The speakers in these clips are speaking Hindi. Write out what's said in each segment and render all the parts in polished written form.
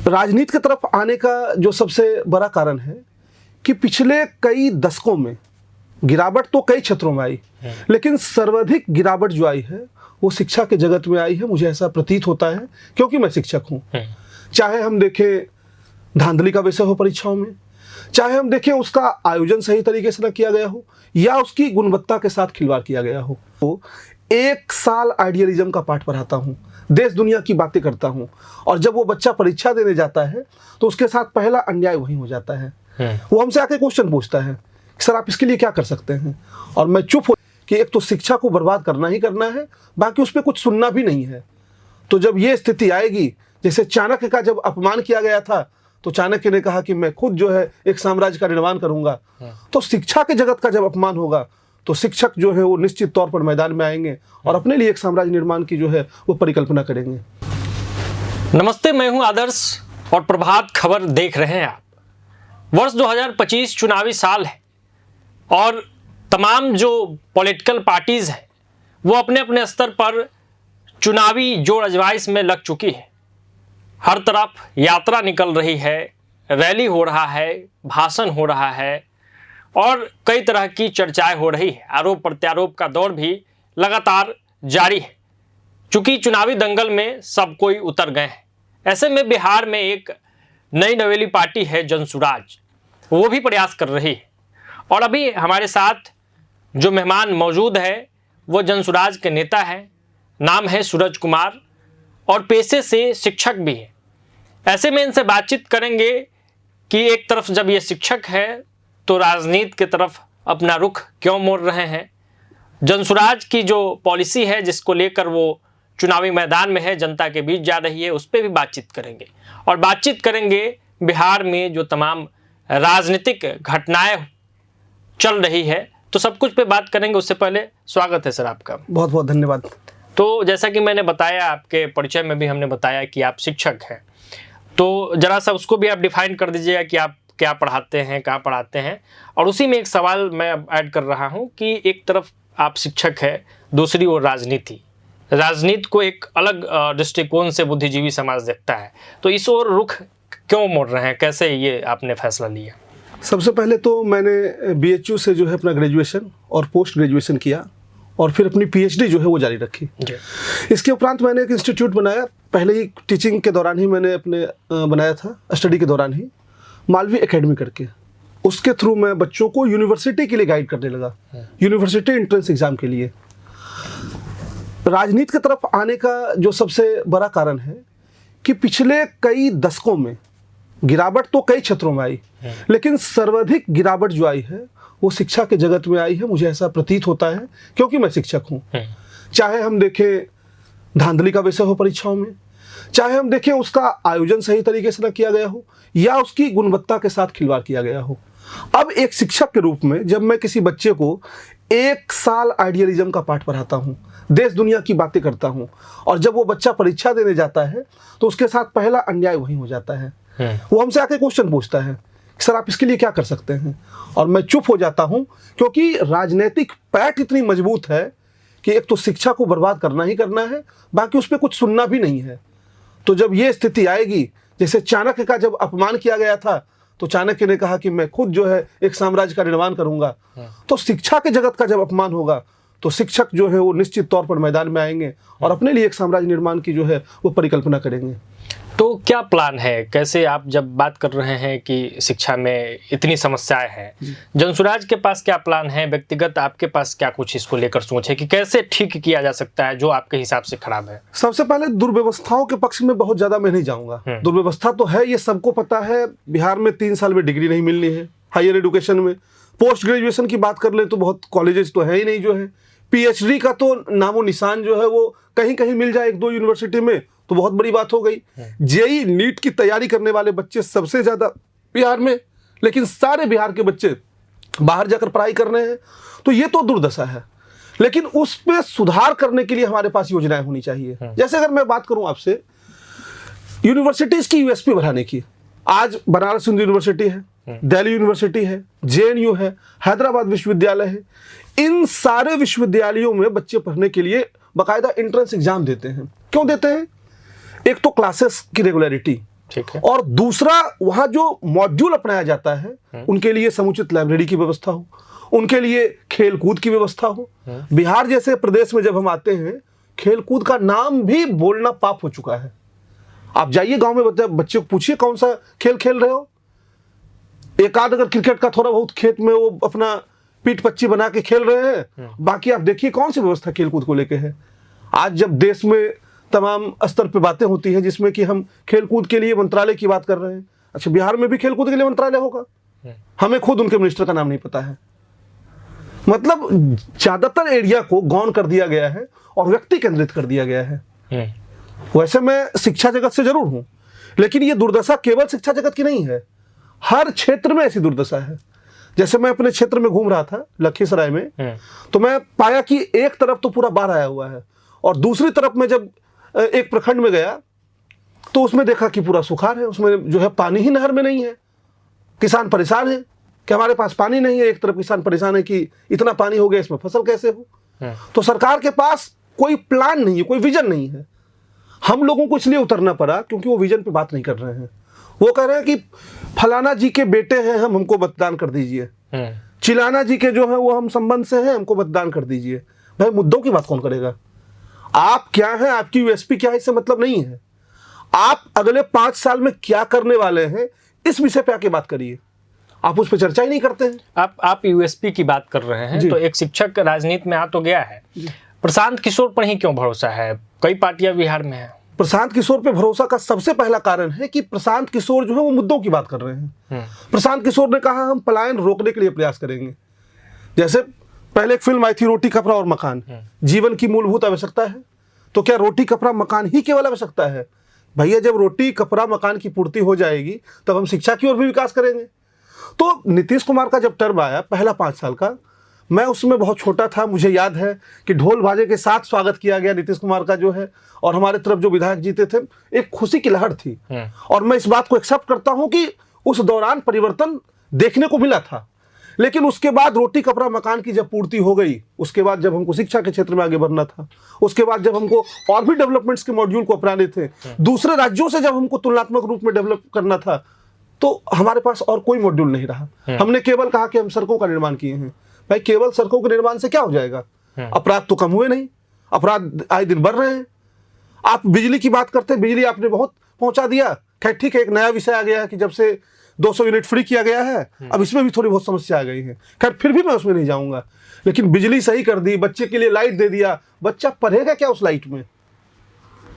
राजनीति की तरफ आने का जो सबसे बड़ा कारण है कि पिछले कई दशकों में गिरावट तो कई क्षेत्रों में आई, लेकिन सर्वाधिक गिरावट जो आई है वो शिक्षा के जगत में आई है। मुझे ऐसा प्रतीत होता है क्योंकि मैं शिक्षक हूँ। चाहे हम देखें धांधली का विषय हो परीक्षाओं में, चाहे हम देखें उसका आयोजन सही तरीके से न किया गया हो या उसकी गुणवत्ता के साथ खिलवाड़ किया गया हो। तो एक साल आइडियलिज्म का पाठ पढ़ाता हूँ, देश दुनिया की बातें करता हूँ, और जब वो बच्चा परीक्षा देने जाता है तो उसके साथ पहला अन्याय वही हो जाता है। वो हमसे आके क्वेश्चन पूछता है, सर आप इसके लिए क्या कर सकते हैं, और मैं चुप हो कि एक तो शिक्षा को बर्बाद करना ही करना है, बाकी उस पर कुछ सुनना भी नहीं है। तो जब ये स्थिति आएगी, जैसे चाणक्य का जब अपमान किया गया था तो चाणक्य ने कहा कि मैं खुद जो है एक साम्राज्य का निर्माण करूंगा, तो शिक्षा के जगत का जब अपमान होगा तो शिक्षक जो है वो निश्चित तौर पर मैदान में आएंगे और अपने लिए एक साम्राज्य निर्माण की जो है वो परिकल्पना करेंगे। नमस्ते, मैं हूं आदर्श और प्रभात खबर देख रहे हैं आप। वर्ष 2025 चुनावी साल है और तमाम जो पॉलिटिकल पार्टीज हैं वो अपने अपने स्तर पर चुनावी जोड़ अजमाइश में लग चुकी है। हर तरफ यात्रा निकल रही है, रैली हो रहा है, भाषण हो रहा है और कई तरह की चर्चाएं हो रही है। आरोप प्रत्यारोप का दौर भी लगातार जारी है। चूंकि चुनावी दंगल में सब कोई उतर गए हैं, ऐसे में बिहार में एक नई नवेली पार्टी है जनसुराज, वो भी प्रयास कर रही है। और अभी हमारे साथ जो मेहमान मौजूद है वो जनसुराज के नेता हैं, नाम है सूरज कुमार और पेशे से शिक्षक भी है। ऐसे में इनसे बातचीत करेंगे कि एक तरफ जब ये शिक्षक है तो राजनीति की तरफ अपना रुख क्यों मोड़ रहे हैं, जनसुराज की जो पॉलिसी है जिसको लेकर वो चुनावी मैदान में है, जनता के बीच जा रही है, उस पर भी बातचीत करेंगे। और बातचीत करेंगे बिहार में जो तमाम राजनीतिक घटनाएं चल रही है, तो सब कुछ पे बात करेंगे। उससे पहले स्वागत है सर आपका। बहुत बहुत धन्यवाद। तो जैसा कि मैंने बताया, आपके परिचय में भी हमने बताया कि आप शिक्षक हैं, तो जरा सा उसको भी आप डिफाइन कर दीजिएगा कि आप क्या पढ़ाते हैं, कहाँ पढ़ाते हैं। और उसी में एक सवाल मैं ऐड कर रहा हूँ कि एक तरफ आप शिक्षक है, दूसरी ओर राजनीति को एक अलग दृष्टिकोण से बुद्धिजीवी समाज देखता है, तो इस ओर रुख क्यों मोड़ रहे हैं, कैसे ये आपने फैसला लिया? सबसे पहले तो मैंने BHU से जो है अपना ग्रेजुएशन और पोस्ट ग्रेजुएशन किया और फिर अपनी PhD जो है वो जारी रखी। इसके उपरांत मैंने एक इंस्टीट्यूट बनाया। पहले ही टीचिंग के दौरान ही मैंने अपने बनाया था, स्टडी के दौरान ही, मालवी एकेडमी करके। उसके थ्रू मैं बच्चों को यूनिवर्सिटी के लिए गाइड करने लगा, यूनिवर्सिटी एंट्रेंस एग्जाम के लिए। राजनीति की तरफ आने का जो सबसे बड़ा कारण है कि पिछले कई दशकों में गिरावट तो कई क्षेत्रों में आई, लेकिन सर्वाधिक गिरावट जो आई है वो शिक्षा के जगत में आई है। मुझे ऐसा प्रतीत होता है क्योंकि मैं शिक्षक हूँ। चाहे हम देखें धांधली का विषय हो परीक्षाओं में, चाहे हम देखें उसका आयोजन सही तरीके से न किया गया हो या उसकी गुणवत्ता के साथ खिलवाड़ किया गया हो। अब एक शिक्षक के रूप में जब मैं किसी बच्चे को एक साल आइडियलिज्म का पाठ पढ़ाता हूँ, देश दुनिया की बातें करता हूँ, और जब वो बच्चा परीक्षा देने जाता है तो उसके साथ पहला अन्याय वही हो जाता है। वो हमसे आके क्वेश्चन पूछता है, सर आप इसके लिए क्या कर सकते हैं, और मैं चुप हो जाता हूं क्योंकि राजनीतिक पैठ इतनी मजबूत है कि एक तो शिक्षा को बर्बाद करना ही करना है, बाकी उस पर कुछ सुनना भी नहीं है। तो जब ये स्थिति आएगी, जैसे चाणक्य का जब अपमान किया गया था तो चाणक्य ने कहा कि मैं खुद जो है एक साम्राज्य का निर्माण करूंगा, तो शिक्षा के जगत का जब अपमान होगा तो शिक्षक जो है वो निश्चित तौर पर मैदान में आएंगे और अपने लिए एक साम्राज्य निर्माण की जो है वो परिकल्पना करेंगे। तो क्या प्लान है, कैसे आप जब बात कर रहे हैं कि शिक्षा में इतनी समस्याएं हैं, जनसुराज के पास क्या प्लान है, व्यक्तिगत आपके पास क्या कुछ इसको लेकर सोच है कि कैसे ठीक किया जा सकता है जो आपके हिसाब से खराब है? सबसे पहले दुर्व्यवस्थाओं के पक्ष में बहुत ज्यादा मैं नहीं जाऊंगा। दुर्व्यवस्था तो है, ये सबको पता है। बिहार में 3 साल में डिग्री नहीं मिलनी है हायर एजुकेशन में। पोस्ट ग्रेजुएशन की बात कर ले तो बहुत कॉलेजेस तो है ही नहीं जो है। PhD का तो नामो निशान जो है वो कहीं कहीं मिल जाए 1-2 यूनिवर्सिटी में तो बहुत बड़ी बात हो गई। JEE नीट की तैयारी करने वाले बच्चे सबसे ज्यादा बिहार में, लेकिन सारे बिहार के बच्चे बाहर जाकर पढ़ाई कर रहे हैं, तो ये तो दुर्दशा है। लेकिन उस पर सुधार करने के लिए हमारे पास योजनाएं होनी चाहिए। जैसे अगर मैं बात करूं आपसे यूनिवर्सिटीज की USP बढ़ाने की, आज बनारस हिंदू यूनिवर्सिटी है, दिल्ली यूनिवर्सिटी है, JNU है, हैदराबाद विश्वविद्यालय है। इन सारे विश्वविद्यालयों में बच्चे पढ़ने के लिए बाकायदा एंट्रेंस एग्जाम देते हैं। क्यों देते हैं? एक तो क्लासेस की रेगुलरिटी, ठीक है। और दूसरा, वहाँ जो मॉड्यूल अपनाया जाता है उनके लिए समुचित लाइब्रेरी की व्यवस्था हो, उनके लिए खेल कूद की व्यवस्था हो। बिहार जैसे प्रदेश में जब हम आते हैं, खेल कूद का नाम भी बोलना पाप हो चुका है। आप जाइए गांव में, बच्चे को पूछिए कौन सा खेल खेल रहे हो, एक आध अगर क्रिकेट का थोड़ा बहुत खेत में वो अपना पीठ पच्ची बना के खेल रहे हैं, बाकी आप देखिए कौन सी व्यवस्था खेल कूद को लेके है। आज जब देश में तमाम स्तर पे बातें होती हैं जिसमें कि हम खेल कूद के लिए मंत्रालय की बात कर रहे हैं, अच्छा बिहार में भी खेल कूद के लिए मंत्रालय होगा? हमें खुद उनके मिनिस्टर का नाम नहीं पता है। मतलब ज्यादातर एरिया को गौण कर दिया गया है और व्यक्ति केंद्रित कर दिया गया है। वैसे मैं शिक्षा जगत से जरूर हूं, लेकिन ये दुर्दशा केवल शिक्षा जगत की नहीं है, हर क्षेत्र में ऐसी दुर्दशा है। जैसे मैं अपने क्षेत्र में घूम रहा था लखीसराय में, तो मैं पाया कि एक तरफ तो पूरा बाढ़ आया हुआ है और दूसरी तरफ में जब एक प्रखंड में गया तो उसमें देखा कि पूरा सुखाड़ है, उसमें जो है पानी ही नहर में नहीं है। किसान परेशान है कि हमारे पास पानी नहीं है, एक तरफ किसान परेशान है कि इतना पानी हो गया, इसमें फसल कैसे हो। तो सरकार के पास कोई प्लान नहीं है, कोई विजन नहीं है। हम लोगों को इसलिए उतरना पड़ा क्योंकि वो विजन पे बात नहीं कर रहे हैं। वो कह रहे हैं कि फलाना जी के बेटे हैं, हमको मतदान कर दीजिए, चिलाना जी के जो है वो हम संबंध से हैं, हमको मतदान कर दीजिए। भाई मुद्दों की बात कौन करेगा? आप क्या हैं, आपकी यूएसपी क्या है, इससे मतलब नहीं है। आप अगले 5 साल में क्या करने वाले हैं, इस विषय पे आके बात करिए। आप उस पर चर्चा ही नहीं करते हैं। आप यूएसपी की बात कर रहे हैं, तो एक शिक्षक राजनीति में आ तो गया है, प्रशांत किशोर पर ही क्यों भरोसा है? कई पार्टियां बिहार में हैं। प्रशांत किशोर पे भरोसा का सबसे पहला कारण है कि प्रशांत किशोर जो है वो मुद्दों की बात कर रहे हैं। प्रशांत किशोर ने कहा हम पलायन रोकने के लिए प्रयास करेंगे। जैसे पहले एक फिल्म आई थी रोटी कपड़ा और मकान, जीवन की मूलभूत आवश्यकता है, तो क्या रोटी कपड़ा मकान ही केवल आवश्यकता है? भैया जब रोटी कपड़ा मकान की पूर्ति हो जाएगी तब हम शिक्षा की ओर भी विकास करेंगे। तो नीतीश कुमार का जब टर्म आया पहला 5 साल का, मैं उसमें बहुत छोटा था, मुझे याद है कि ढोल बाजे के साथ स्वागत किया गया नीतीश कुमार का जो है, और हमारे तरफ जो विधायक जीते थे, एक खुशी की लहर थी। और मैं इस बात को एक्सेप्ट करता हूं कि उस दौरान परिवर्तन देखने को मिला था। लेकिन उसके बाद रोटी कपड़ा मकान की जब पूर्ति हो गई, उसके बाद जब हमको शिक्षा के क्षेत्र में आगे बढ़ना था, उसके बाद जब हमको और भी डेवलपमेंट्स के मॉड्यूल को अपनाने थे, दूसरे राज्यों से जब हमको तुलनात्मक रूप में डेवलप करना था, तो हमारे पास और कोई मॉड्यूल नहीं रहा। हमने केवल कहा कि हम सड़कों का निर्माण किए हैं। भाई केवल सड़कों के निर्माण से क्या हो जाएगा? अपराध तो कम हुए नहीं, अपराध आए दिन बढ़ रहे हैं। आप बिजली की बात करते हैं, बिजली आपने बहुत पहुंचा दिया, खैर ठीक है, एक नया विषय आ गया है कि जब से 200 यूनिट फ्री किया गया है, अब इसमें भी थोड़ी बहुत समस्या आ गई है, खैर फिर भी मैं उसमें नहीं जाऊंगा। लेकिन बिजली सही कर दी, बच्चे के लिए लाइट दे दिया, बच्चा पढ़ेगा क्या उस लाइट में?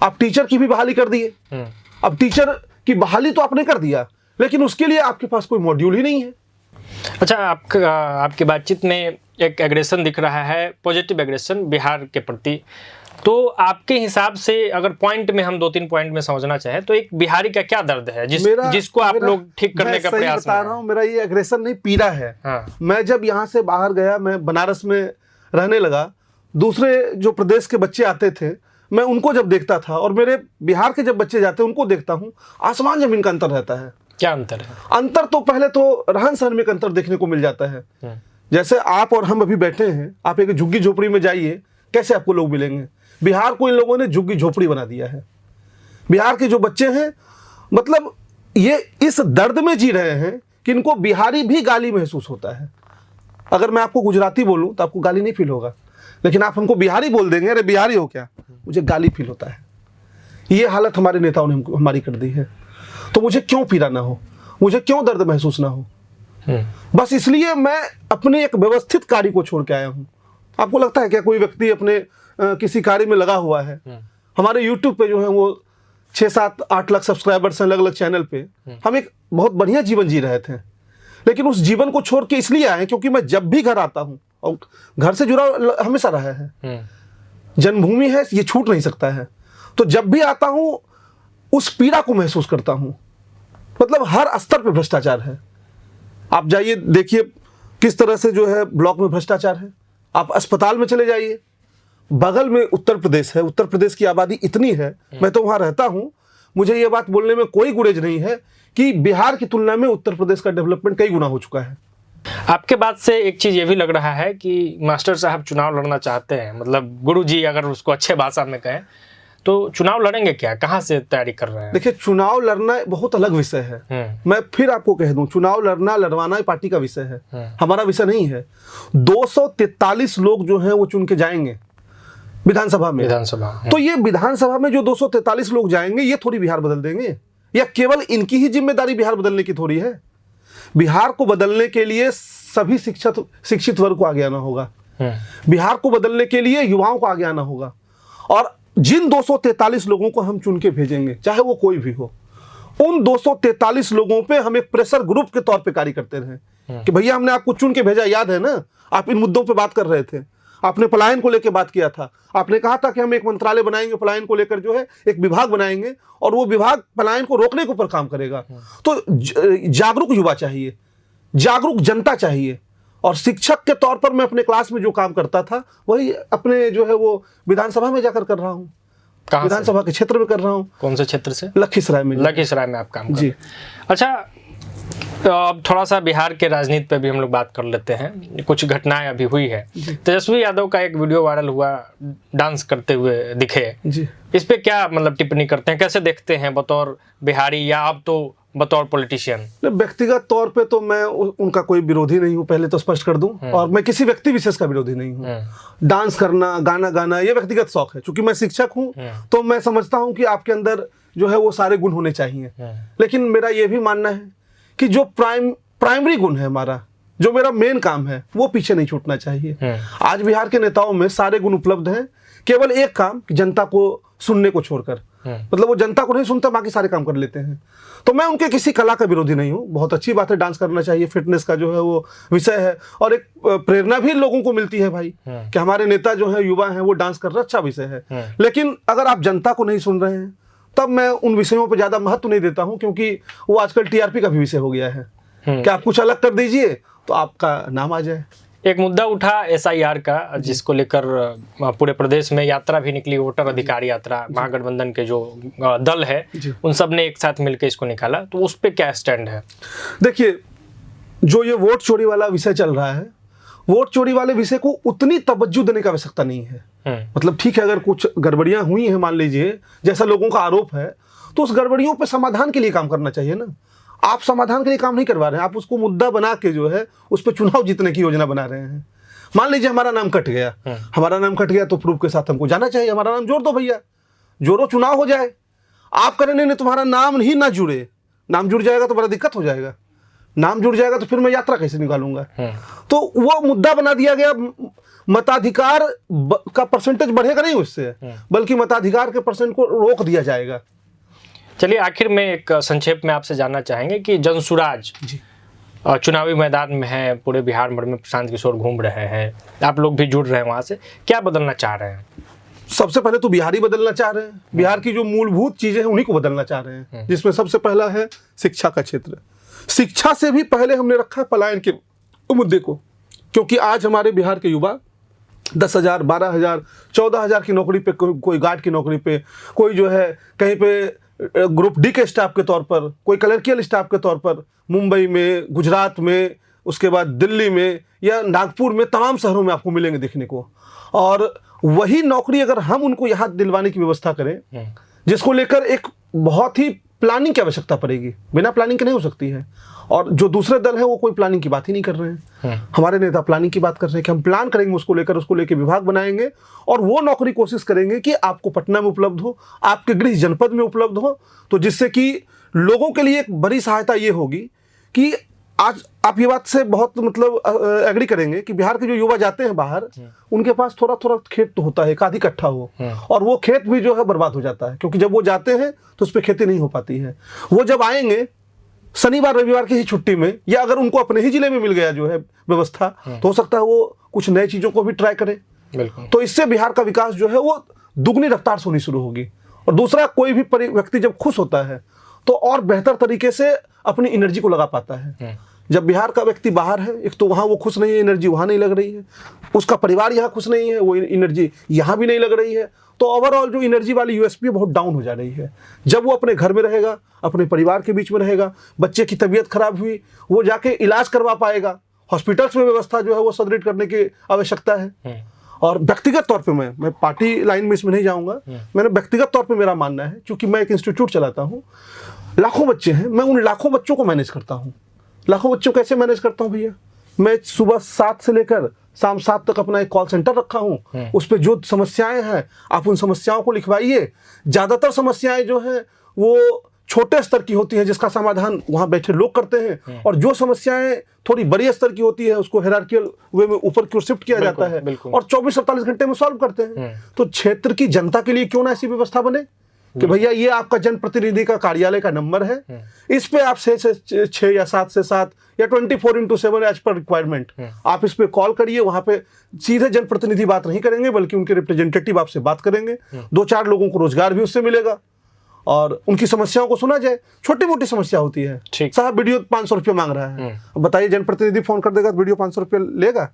आप टीचर की भी बहाली कर दिए। अब टीचर की बहाली तो आपने कर दिया, लेकिन उसके लिए आपके पास कोई मॉड्यूल ही नहीं है। अच्छा, आपकी बातचीत में एक एग्रेशन दिख रहा है, पॉजिटिव एग्रेशन बिहार के प्रति। तो आपके हिसाब से अगर पॉइंट में हम 2-3 पॉइंट में समझना चाहें तो एक बिहारी का क्या दर्द है जिसको आप लोग ठीक करने का प्रयास बता रहा हूं, मेरा ये एग्रेशन नहीं, पीड़ा है। हाँ। मैं जब यहाँ से बाहर गया, मैं बनारस में रहने लगा, दूसरे जो प्रदेश के बच्चे आते थे, मैं उनको जब देखता था और मेरे बिहार के जब बच्चे जाते हैं उनको देखता हूँ, आसमान जमीन का अंतर रहता है। क्या अंतर है? अंतर तो पहले तो रहन सहन में एक अंतर देखने को मिल जाता है। जैसे आप और हम अभी बैठे हैं, आप एक झुग्गी झोपड़ी में जाइए, कैसे आपको लोग मिलेंगे? बिहार को इन लोगों ने झुग्गी झोपड़ी बना दिया है। बिहार के जो बच्चे हैं, मतलब ये इस दर्द में जी रहे हैं कि इनको बिहारी भी गाली महसूस होता है। अगर मैं आपको गुजराती बोलूं तो आपको गाली नहीं फील होगा, लेकिन आप हमको बिहारी बोल देंगे, अरे बिहारी हो क्या, मुझे गाली फील होता है। ये हालत हमारे नेताओं ने हमारी कर दी है। तो मुझे क्यों पीड़ा ना हो, मुझे क्यों दर्द महसूस ना हो? बस इसलिए मैं अपने एक व्यवस्थित कार्य को छोड़ के आया हूं। आपको लगता है क्या कोई व्यक्ति अपने किसी कार्य में लगा हुआ है? हमारे YouTube पे जो है वो 6-7-8 लाख सब्सक्राइबर्स हैं अलग अलग चैनल पे। हम एक बहुत बढ़िया जीवन जी रहे थे, लेकिन उस जीवन को छोड़ के इसलिए आए क्योंकि मैं जब भी घर आता हूं, और घर से जुड़ा हमेशा रहा है, जन्मभूमि है, ये छूट नहीं सकता है। तो जब भी आता हूं उस पीड़ा को महसूस करता हूं। मतलब हर स्तर पे भ्रष्टाचार है। आप जाइए देखिए किस तरह से जो है ब्लॉक में भ्रष्टाचार है। आप अस्पताल में चले जाइए, बगल में उत्तर प्रदेश है, उत्तर प्रदेश की आबादी इतनी है, मैं तो वहां रहता हूं, मुझे ये बात बोलने में कोई गुरेज नहीं है कि बिहार की तुलना में उत्तर प्रदेश का डेवलपमेंट कई गुना हो चुका है। आपके बात से एक चीज ये भी लग रहा है कि मास्टर साहब चुनाव लड़ना चाहते हैं, मतलब गुरुजी अगर उसको अच्छे भाषा में कहें तो चुनाव लड़ेंगे क्या, कहाँ से तैयारी कर रहे हैं? देखिए, चुनाव लड़ना बहुत अलग विषय है। मैं फिर आपको कह दूं, चुनाव लड़ना लड़वाना पार्टी का विषय है, हमारा विषय नहीं है। 243 लोग जो हैं वो चुन के जाएंगे विधानसभा में। तो ये विधानसभा में जो 243 लोग जाएंगे, ये थोड़ी बिहार बदल देंगे, या केवल इनकी ही जिम्मेदारी बिहार बदलने की थोड़ी है। बिहार को बदलने के लिए सभी शिक्षित वर्ग को आगे आना होगा। बिहार को बदलने के लिए युवाओं को आगे आना होगा। और जिन 243 लोगों को हम चुन के भेजेंगे, चाहे वो कोई भी हो, उन 243 लोगों पे हम एक प्रेशर ग्रुप के तौर पे कार्य करते रहे कि भैया हमने आपको चुन के भेजा, याद है ना, आप इन मुद्दों पे बात कर रहे थे, आपने पलायन को लेकर बात किया था, आपने कहा था कि हम एक मंत्रालय बनाएंगे, पलायन को लेकर जो है एक विभाग बनाएंगे और वो विभाग पलायन को रोकने के ऊपर काम करेगा। तो जागरूक युवा चाहिए, जागरूक जनता चाहिए। और शिक्षक के तौर पर मैं अपने क्लास में जो काम करता था वही अपने जो है वो विधानसभा में जाकर कर रहा हूँ। विधानसभा के क्षेत्र में कर रहा हूँ। कौन से क्षेत्र से? लखीसराय में। लखीसराय में आप काम कर रहे हैं। अच्छा, अब थोड़ा सा बिहार के राजनीति पे भी हम लोग बात कर लेते हैं। कुछ घटनाएं अभी हुई है। तेजस्वी यादव का एक वीडियो वायरल हुआ, डांस करते हुए दिखे जी। इस पे क्या मतलब टिप्पणी करते हैं, कैसे देखते हैं बतौर बिहारी या आप तो बतौर पॉलिटिशियन? व्यक्तिगत तौर पे तो मैं उनका कोई विरोधी नहीं हूँ, पहले तो स्पष्ट कर दूं। और मैं किसी व्यक्ति विशेष का विरोधी नहीं हूँ। डांस करना, गाना गाना, ये व्यक्तिगत शौक है। चूंकि मैं शिक्षक हूँ तो मैं समझता हूँ कि आपके अंदर जो है वो सारे गुण होने चाहिए। लेकिन मेरा ये भी मानना है कि जो प्राइमरी गुण है हमारा, जो मेरा मेन काम है, वो पीछे नहीं छूटना चाहिए। आज बिहार के नेताओं में सारे गुण उपलब्ध हैं, केवल एक काम, जनता को सुनने को छोड़कर। मतलब वो जनता को नहीं सुनते, बाकी सारे काम कर लेते हैं। तो मैं उनके किसी कला का विरोधी नहीं हूँ। बहुत अच्छी बात है, डांस करना चाहिए, फिटनेस का जो है वो विषय है। और एक प्रेरणा भी लोगों को मिलती है भाई कि हमारे नेता जो है, युवा हैं, वो डांस कर रहे, अच्छा विषय है। लेकिन अगर आप जनता को नहीं सुन रहे हैं तब मैं उन विषयों पर ज्यादा महत्व नहीं देता हूँ, क्योंकि वो आजकल टीआरपी का भी विषय हो गया है कि आप कुछ अलग कर दीजिए तो आपका नाम आ जाए। एक मुद्दा उठा एसआईआर का, जिसको लेकर पूरे प्रदेश में यात्रा भी निकली, वोटर अधिकार यात्रा। महागठबंधन के जो दल है उन सब ने एक साथ मिलकर इसको निकाला, तो उस पे क्या स्टैंड है? देखिए, जो ये वोट चोरी वाला विषय चल रहा है, वोट चोरी वाले विषय को उतनी तवज्जो देने की आवश्यकता नहीं है। मतलब ठीक है, अगर कुछ गड़बड़ियां हुई हैं, मान लीजिए जैसा लोगों का आरोप है, तो उस गड़बड़ियों पे समाधान के लिए काम करना चाहिए ना। आप समाधान के लिए काम नहीं करवा रहे हैं, आप उसको मुद्दा बना के जो है उस पर चुनाव जीतने की योजना बना रहे हैं। मान लीजिए हमारा नाम कट गया, तो प्रूफ के साथ हमको जाना चाहिए, हमारा नाम जोड़ दो भैया, जोड़ो, चुनाव हो जाए। आप करें नहीं, तुम्हारा नाम ही ना जुड़े, नाम जुड़ जाएगा तो बड़ा दिक्कत हो जाएगा। नाम जुड़ जाएगा तो फिर मैं यात्रा कैसे निकालूंगा? तो वो मुद्दा बना दिया गया। मताधिकार का परसेंटेज बढ़ेगा नहीं उससे, बल्कि मताधिकार के परसेंट को रोक दिया जाएगा। चलिए, आखिर में एक संक्षेप में आपसे जानना चाहेंगे कि जनसुराज चुनावी मैदान में है, पूरे बिहार भर में प्रशांत किशोर घूम रहे हैं, आप लोग भी जुड़ रहे हैं वहां से, क्या बदलना चाह रहे हैं? सबसे पहले तो बिहार ही बदलना चाह रहे हैं। बिहार की जो मूलभूत चीजें हैं उन्हीं को बदलना चाह रहे हैं, जिसमें सबसे पहला है शिक्षा का क्षेत्र। शिक्षा से भी पहले हमने रखा है पलायन के मुद्दे को, क्योंकि आज हमारे बिहार के युवा 10,000, 12,000, 14,000 की नौकरी पे, कोई गार्ड की नौकरी पे, कोई जो है कहीं पे ग्रुप डी के स्टाफ के तौर पर, कोई क्लर्कियल स्टाफ के तौर पर मुंबई में, गुजरात में, उसके बाद दिल्ली में या नागपुर में, तमाम शहरों में आपको मिलेंगे देखने को। और वही नौकरी अगर हम उनको यहाँ दिलवाने की व्यवस्था करें, जिसको लेकर एक बहुत ही प्लानिंग की आवश्यकता पड़ेगी, बिना प्लानिंग के नहीं हो सकती है। और जो दूसरे दल है वो कोई प्लानिंग की बात ही नहीं कर रहे हैं। हमारे नेता प्लानिंग की बात कर रहे हैं कि हम प्लान करेंगे, उसको लेकर विभाग बनाएंगे और वो नौकरी कोशिश करेंगे कि आपको पटना में उपलब्ध हो, आपके गृह जनपद में उपलब्ध हो। तो जिससे कि लोगों के लिए एक बड़ी सहायता ये होगी कि आज आप ये बात से बहुत मतलब एग्री करेंगे कि बिहार के जो युवा जाते हैं बाहर, उनके पास थोड़ा थोड़ा खेत तो होता है, एक आधी कट्ठा हो, और वो खेत भी जो है बर्बाद हो जाता है, क्योंकि जब वो जाते हैं तो उस पर खेती नहीं हो पाती है। वो जब आएंगे शनिवार रविवार की ही छुट्टी में, या अगर उनको अपने ही जिले में मिल गया जो है व्यवस्था, तो हो सकता है वो कुछ नई चीजों को भी ट्राई करें। तो इससे बिहार का विकास जो है वो दुगनी रफ्तार से होनी शुरू होगी। और दूसरा, कोई भी व्यक्ति जब खुश होता है तो और बेहतर तरीके से अपनी एनर्जी को लगा पाता है। जब बिहार का व्यक्ति बाहर है, एक तो वहाँ वो खुश नहीं है, एनर्जी वहाँ नहीं लग रही है, उसका परिवार यहाँ खुश नहीं है, वो एनर्जी यहाँ भी नहीं लग रही है, तो ओवरऑल जो एनर्जी वाली यूएसपी बहुत डाउन हो जा रही है। जब वो अपने घर में रहेगा, अपने परिवार के बीच में रहेगा, बच्चे की तबीयत खराब हुई, वो जाके इलाज करवा पाएगा, हॉस्पिटल्स में व्यवस्था जो है वो सुदृढ़ करने की आवश्यकता है। और व्यक्तिगत तौर पे मैं पार्टी लाइन में इसमें नहीं जाऊंगा, मैंने व्यक्तिगत तौर पे मेरा मानना है, क्योंकि मैं एक इंस्टीट्यूट चलाता हूँ, लाखों बच्चे हैं, मैं उन लाखों बच्चों को मैनेज करता हूँ। लाखों बच्चों को कैसे मैनेज करता हूँ भैया? मैं सुबह 7 से लेकर शाम 7 तक अपना एक कॉल सेंटर रखा हूँ, उस पर जो समस्याएं हैं आप उन समस्याओं को लिखवाइए। ज़्यादातर समस्याएं जो हैं वो छोटे स्तर की होती है, जिसका समाधान वहाँ बैठे लोग करते हैं, और जो समस्याएं थोड़ी बड़ी स्तर की होती है उसको हायरार्किकल वे में ऊपर की ओर शिफ्ट किया जाता है और 24-48 घंटे में सॉल्व करते हैं। तो क्षेत्र की जनता के लिए क्यों ना ऐसी व्यवस्था बने कि भैया ये आपका जनप्रतिनिधि का कार्यालय का नंबर है, इस पे आप 6 से 6 या 7 से 7 या 24/7 एज पर रिक्वायरमेंट आप इस पे कॉल करिए। वहां पे सीधे जनप्रतिनिधि बात नहीं करेंगे, बल्कि उनके रिप्रेजेंटेटिव आपसे बात करेंगे। 2-4 लोगों को रोजगार भी उससे मिलेगा और उनकी समस्याओं को सुना जाए। छोटी मोटी समस्या होती है, साहब वीडियो 500 रुपये मांग रहा है, बताइए जनप्रतिनिधि फोन कर देगा तो वीडियो 500 रुपये लेगा?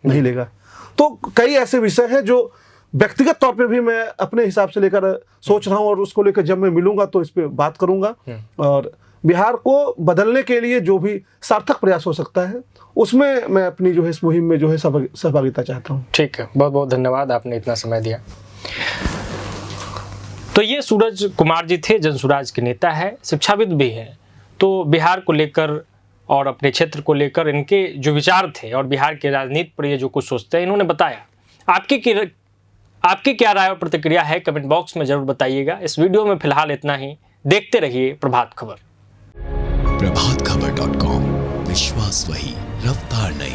नहीं लेगा। तो कई ऐसे विषय हैं जो व्यक्तिगत तौर पे भी मैं अपने हिसाब से लेकर सोच रहा हूं, और उसको लेकर जब मैं मिलूंगा तो इस पे बात करूंगा, और बिहार को बदलने के लिए जो भी सार्थक प्रयास हो सकता है उसमें मैं अपनी जो है इस मुहिम में जो है सहभागिता चाहता हूं। ठीक है, बहुत बहुत धन्यवाद, आपने इतना समय दिया। तो ये सूरज कुमार जी थे, जनसुराज के नेता है, शिक्षाविद भी हैं। तो बिहार को लेकर और अपने क्षेत्र को लेकर इनके जो विचार थे और बिहार के राजनीति पर ये जो कुछ सोचते हैं इन्होंने बताया। आपकी क्या राय और प्रतिक्रिया है कमेंट बॉक्स में जरूर बताइएगा। इस वीडियो में फिलहाल इतना ही। देखते रहिए प्रभात खबर। प्रभातखबर.com, विश्वास वही, रफ्तार नहीं।